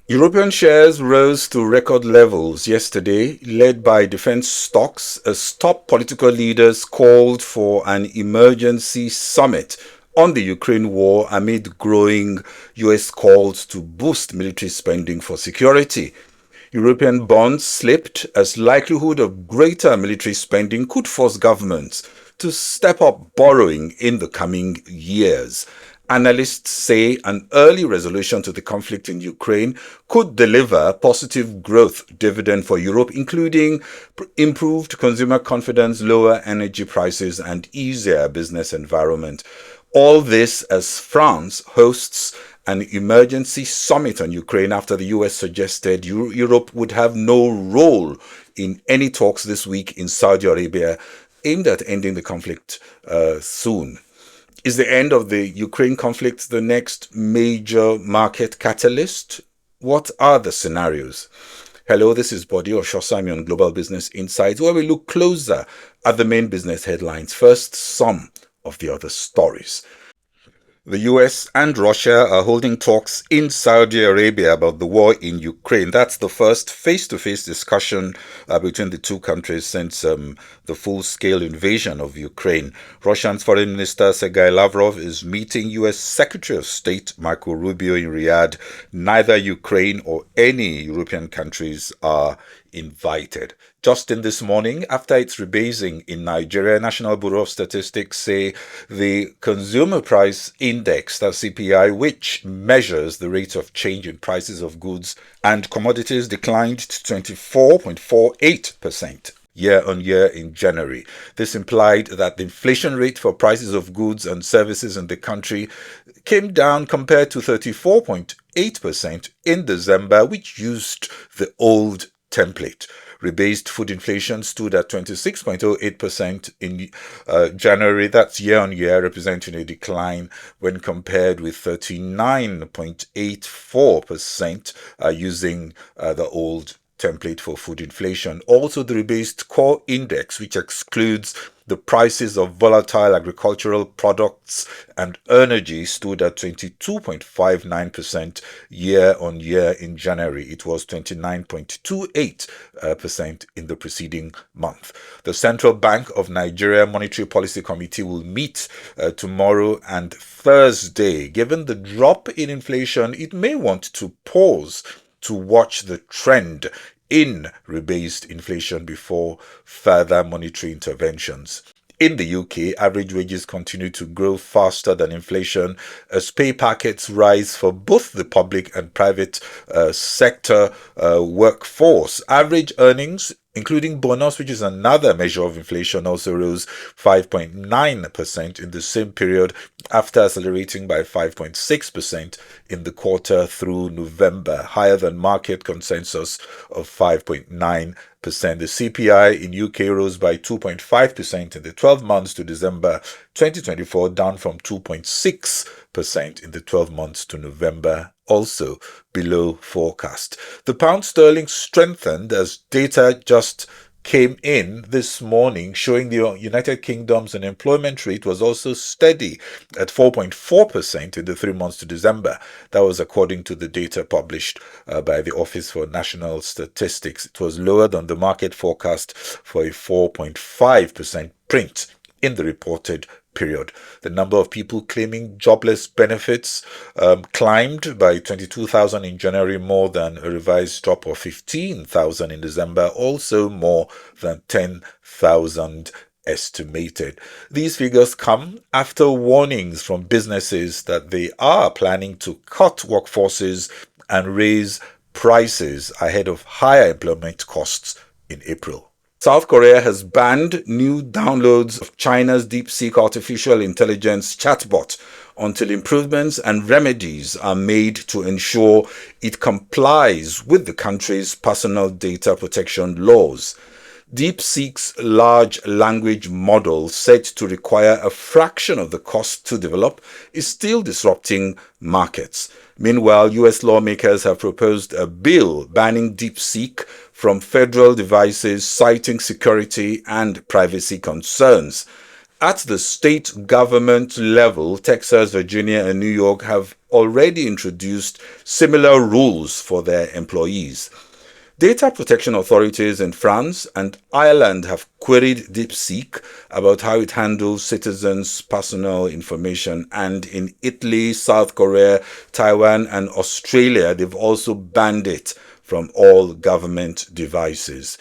European shares rose to record levels yesterday, led by defense stocks, as top political leaders called for an emergency summit on the Ukraine war amid growing US calls to boost military spending for security. European bonds slipped as likelihood of greater military spending could force governments to step up borrowing in the coming years. Analysts say an early resolution to the conflict in Ukraine could deliver positive growth dividend for Europe, including improved consumer confidence, lower energy prices, and easier business environment. All this as France hosts an emergency summit on Ukraine after the US suggested Europe would have no role in any talks this week in Saudi Arabia aimed at ending the conflict soon. Is the end of the Ukraine conflict the next major market catalyst? What are the scenarios? Hello, this is Body Oshosami on Global Business Insights, where we look closer at the main business headlines. First, some of the other stories. The US and Russia are holding talks in Saudi Arabia about the war in Ukraine. That's the first face-to-face discussion between the two countries since the full-scale invasion of Ukraine. Russia's Foreign Minister Sergei Lavrov is meeting US Secretary of State Marco Rubio in Riyadh. Neither Ukraine or any European countries are invited. Just in this morning, after its rebasing in Nigeria, National Bureau of Statistics say the Consumer Price Index, that's CPI, which measures the rate of change in prices of goods and commodities, declined to 24.48% year on year in January. This implied that the inflation rate for prices of goods and services in the country came down compared to 34.8% in December, which used the old template. Rebased food inflation stood at 26.08% in January. That's year on year, representing a decline when compared with 39.84% using the old template for food inflation. Also, the rebased core index, which excludes the prices of volatile agricultural products and energy, stood at 22.59% year on year in January. It was 29.28% in the preceding month. The Central Bank of Nigeria Monetary Policy Committee will meet tomorrow and Thursday. Given the drop in inflation, it may want to pause to watch the trend in rebased inflation before further monetary interventions. In the UK, average wages continue to grow faster than inflation as pay packets rise for both the public and private sector workforce. Average earnings, including bonus, which is another measure of inflation, also rose 5.9% in the same period after accelerating by 5.6% in the quarter through November, higher than market consensus of 5.9%. The CPI in UK rose by 2.5% in the 12 months to December 2024, down from 2.6% in the 12 months to November, also below forecast. The pound sterling strengthened as data just came in this morning showing the United Kingdom's unemployment rate was also steady at 4.4% in the 3 months to December. That was according to the data published by the Office for National Statistics. It was lower than the market forecast for a 4.5% print in the reported period. The number of people claiming jobless benefits climbed by 22,000 in January, more than a revised drop of 15,000 in December, also more than 10,000 estimated. These figures come after warnings from businesses that they are planning to cut workforces and raise prices ahead of higher employment costs in April. South Korea has banned new downloads of China's DeepSeek artificial intelligence chatbot until improvements and remedies are made to ensure it complies with the country's personal data protection laws. DeepSeek's large language model, said to require a fraction of the cost to develop, is still disrupting markets. Meanwhile, US lawmakers have proposed a bill banning DeepSeek from federal devices, citing security and privacy concerns. At the state government level, Texas, Virginia, and New York have already introduced similar rules for their employees. Data protection authorities in France and Ireland have queried DeepSeek about how it handles citizens' personal information, and in Italy, South Korea, Taiwan, and Australia, they've also banned it from all government devices.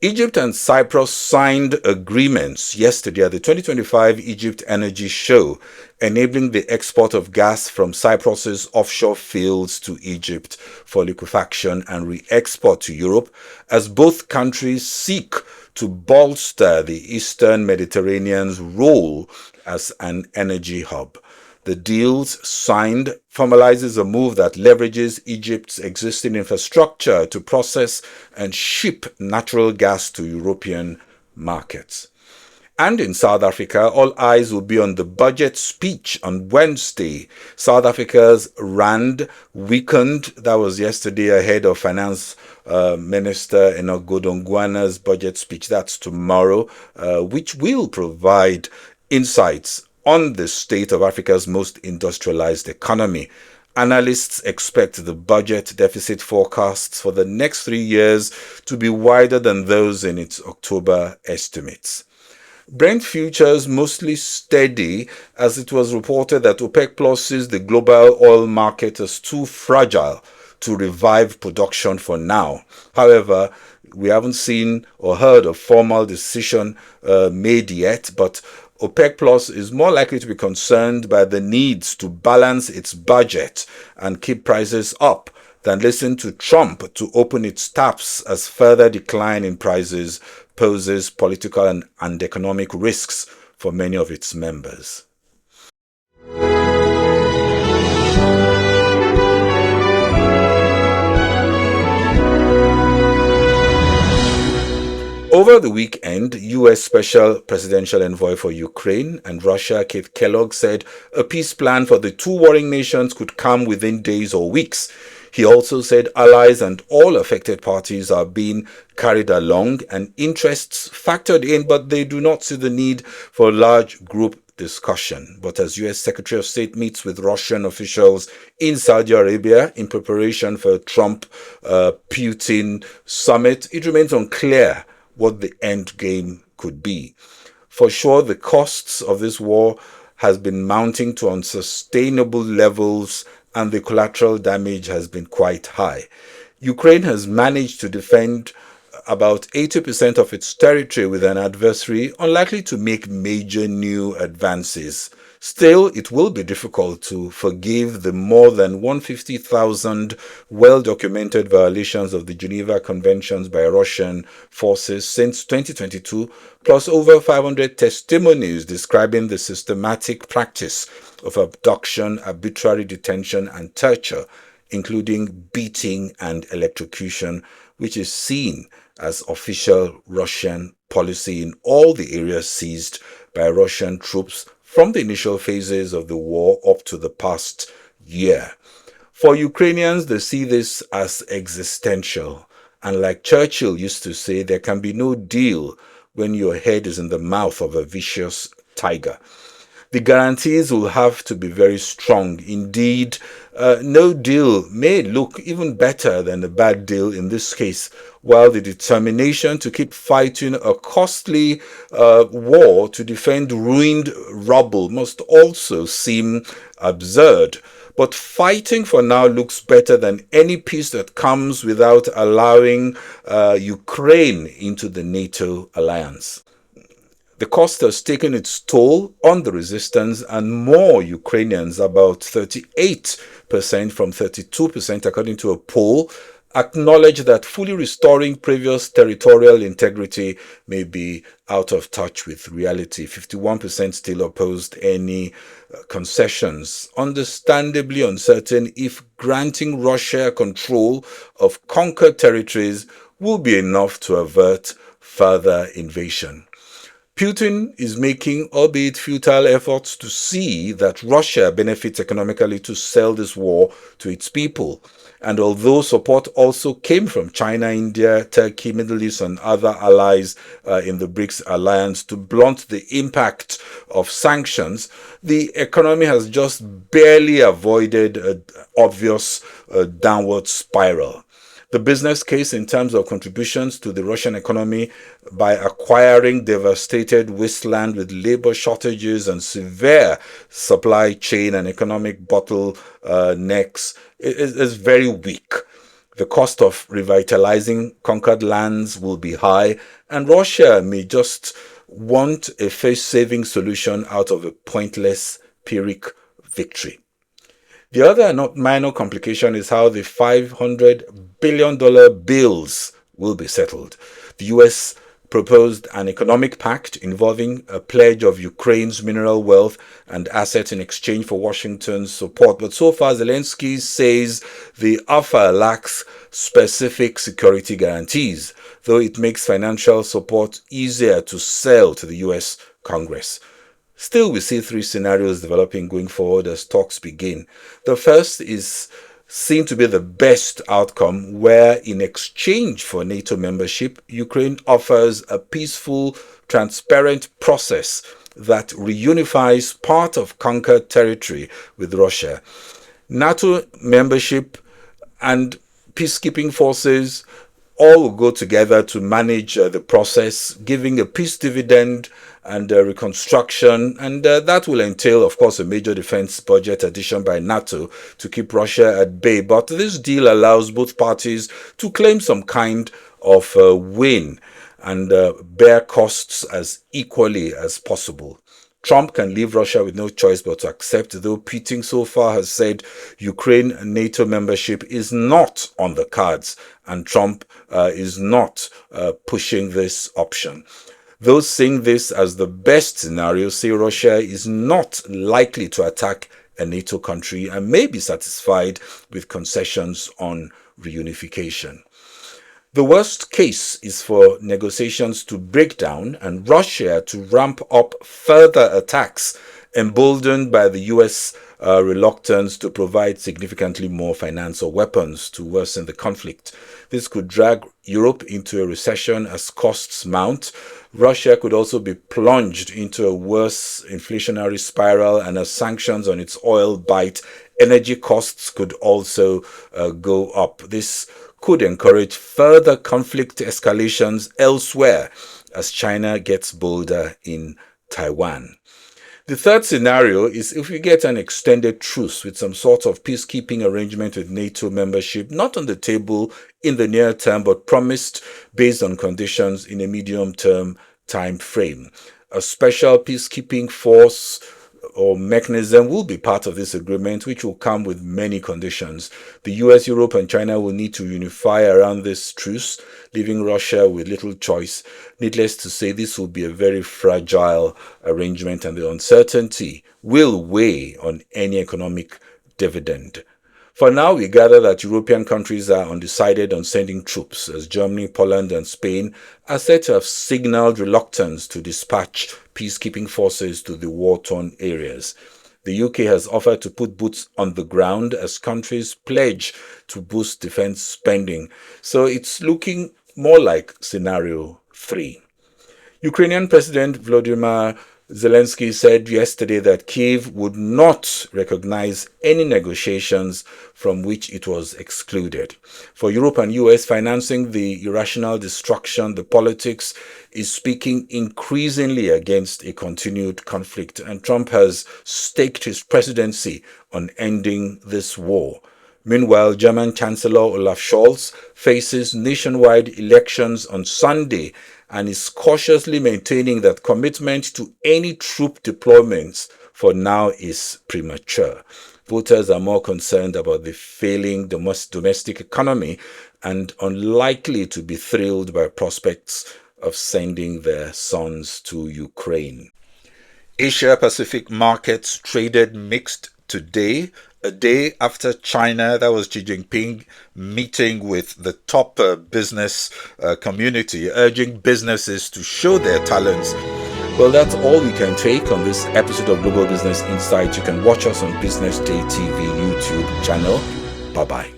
Egypt and Cyprus signed agreements yesterday at the 2025 Egypt Energy Show, enabling the export of gas from Cyprus's offshore fields to Egypt for liquefaction and re-export to Europe, as both countries seek to bolster the Eastern Mediterranean's role as an energy hub. The deals signed formalizes a move that leverages Egypt's existing infrastructure to process and ship natural gas to European markets. And in South Africa, all eyes will be on the budget speech on Wednesday. South Africa's rand weakened. That was yesterday ahead of Finance Minister Godongwana's budget speech. That's tomorrow, which will provide insights on the state of Africa's most industrialized economy. Analysts expect the budget deficit forecasts for the next 3 years to be wider than those in its October estimates. Brent futures mostly steady, as it was reported that OPEC Plus sees the global oil market as too fragile to revive production for now. However, we haven't seen or heard a formal decision made yet, but OPEC Plus is more likely to be concerned by the needs to balance its budget and keep prices up than listen to Trump to open its taps, as further decline in prices poses political and economic risks for many of its members. Over the weekend, U.S. Special Presidential Envoy for Ukraine and Russia, Keith Kellogg, said a peace plan for the two warring nations could come within days or weeks. He also said allies and all affected parties are being carried along and interests factored in, but they do not see the need for a large group discussion. But as U.S. Secretary of State meets with Russian officials in Saudi Arabia in preparation for a Trump-Putin summit, it remains unclear what the end game could be. For sure, the costs of this war has been mounting to unsustainable levels, and the collateral damage has been quite high. Ukraine has managed to defend about 80% of its territory with an adversary unlikely to make major new advances. Still, it will be difficult to forgive the more than 150,000 well-documented violations of the Geneva Conventions by Russian forces since 2022, plus over 500 testimonies describing the systematic practice of abduction, arbitrary detention, and torture, including beating and electrocution, which is seen as official Russian policy in all the areas seized by Russian troops from the initial phases of the war up to the past year. For Ukrainians, they see this as existential. And like Churchill used to say, there can be no deal when your head is in the mouth of a vicious tiger. The guarantees will have to be very strong. Indeed, no deal may look even better than a bad deal in this case, while the determination to keep fighting a costly war to defend ruined rubble must also seem absurd. But fighting for now looks better than any peace that comes without allowing Ukraine into the NATO alliance. The cost has taken its toll on the resistance, and more Ukrainians, about 38% from 32% according to a poll, acknowledge that fully restoring previous territorial integrity may be out of touch with reality. 51% still opposed any concessions, understandably uncertain if granting Russia control of conquered territories will be enough to avert further invasion. Putin is making, albeit futile, efforts to see that Russia benefits economically to sell this war to its people. And although support also came from China, India, Turkey, Middle East, and other allies in the BRICS alliance to blunt the impact of sanctions, the economy has just barely avoided an obvious downward spiral. The business case in terms of contributions to the Russian economy by acquiring devastated wasteland with labor shortages and severe supply chain and economic bottlenecks is very weak. The cost of revitalizing conquered lands will be high, and Russia may just want a face-saving solution out of a pointless Pyrrhic victory. The other not minor complication is how the $500 billion bills will be settled. The US proposed an economic pact involving a pledge of Ukraine's mineral wealth and assets in exchange for Washington's support. But so far, Zelensky says the offer lacks specific security guarantees, though it makes financial support easier to sell to the US Congress. Still, we see three scenarios developing going forward as talks begin. The first is seen to be the best outcome, where in exchange for NATO membership, Ukraine offers a peaceful, transparent process that reunifies part of conquered territory with Russia. NATO membership and peacekeeping forces all will go together to manage the process, giving a peace dividend and reconstruction, and that will entail, of course, a major defense budget addition by NATO to keep Russia at bay. But this deal allows both parties to claim some kind of win and bear costs as equally as possible. Trump can leave Russia with no choice but to accept, though Putin so far has said Ukraine NATO membership is not on the cards, and Trump is not pushing this option. Those seeing this as the best scenario say Russia is not likely to attack a NATO country and may be satisfied with concessions on reunification. The worst case is for negotiations to break down and Russia to ramp up further attacks, emboldened by the US reluctance to provide significantly more finance or weapons to worsen the conflict. This could drag Europe into a recession as costs mount. Russia could also be plunged into a worse inflationary spiral, and as sanctions on its oil bite, energy costs could also go up. This could encourage further conflict escalations elsewhere as China gets bolder in Taiwan. The third scenario is if we get an extended truce with some sort of peacekeeping arrangement with NATO membership, not on the table in the near term, but promised based on conditions in a medium-term time frame. A special peacekeeping force or mechanism will be part of this agreement, which will come with many conditions. The US, Europe, and China will need to unify around this truce, leaving Russia with little choice. Needless to say, this will be a very fragile arrangement, and the uncertainty will weigh on any economic dividend. For now, we gather that European countries are undecided on sending troops, as Germany, Poland, and Spain are said to have signaled reluctance to dispatch peacekeeping forces to the war-torn areas. The UK has offered to put boots on the ground as countries pledge to boost defense spending. So it's looking more like scenario 3. Ukrainian President Volodymyr Zelensky said yesterday that Kyiv would not recognize any negotiations from which it was excluded. For Europe and US, financing the irrational destruction, the politics is speaking increasingly against a continued conflict, and Trump has staked his presidency on ending this war. Meanwhile, German Chancellor Olaf Scholz faces nationwide elections on Sunday and is cautiously maintaining that commitment to any troop deployments for now is premature. Voters are more concerned about the failing domestic economy and unlikely to be thrilled by prospects of sending their sons to Ukraine. Asia-Pacific markets traded mixed today, a day after China, that was Xi Jinping, meeting with the top business community, urging businesses to show their talents Well, that's all we can take on this episode of Global Business Insight. You can watch us on Business Day TV YouTube channel. Bye-bye.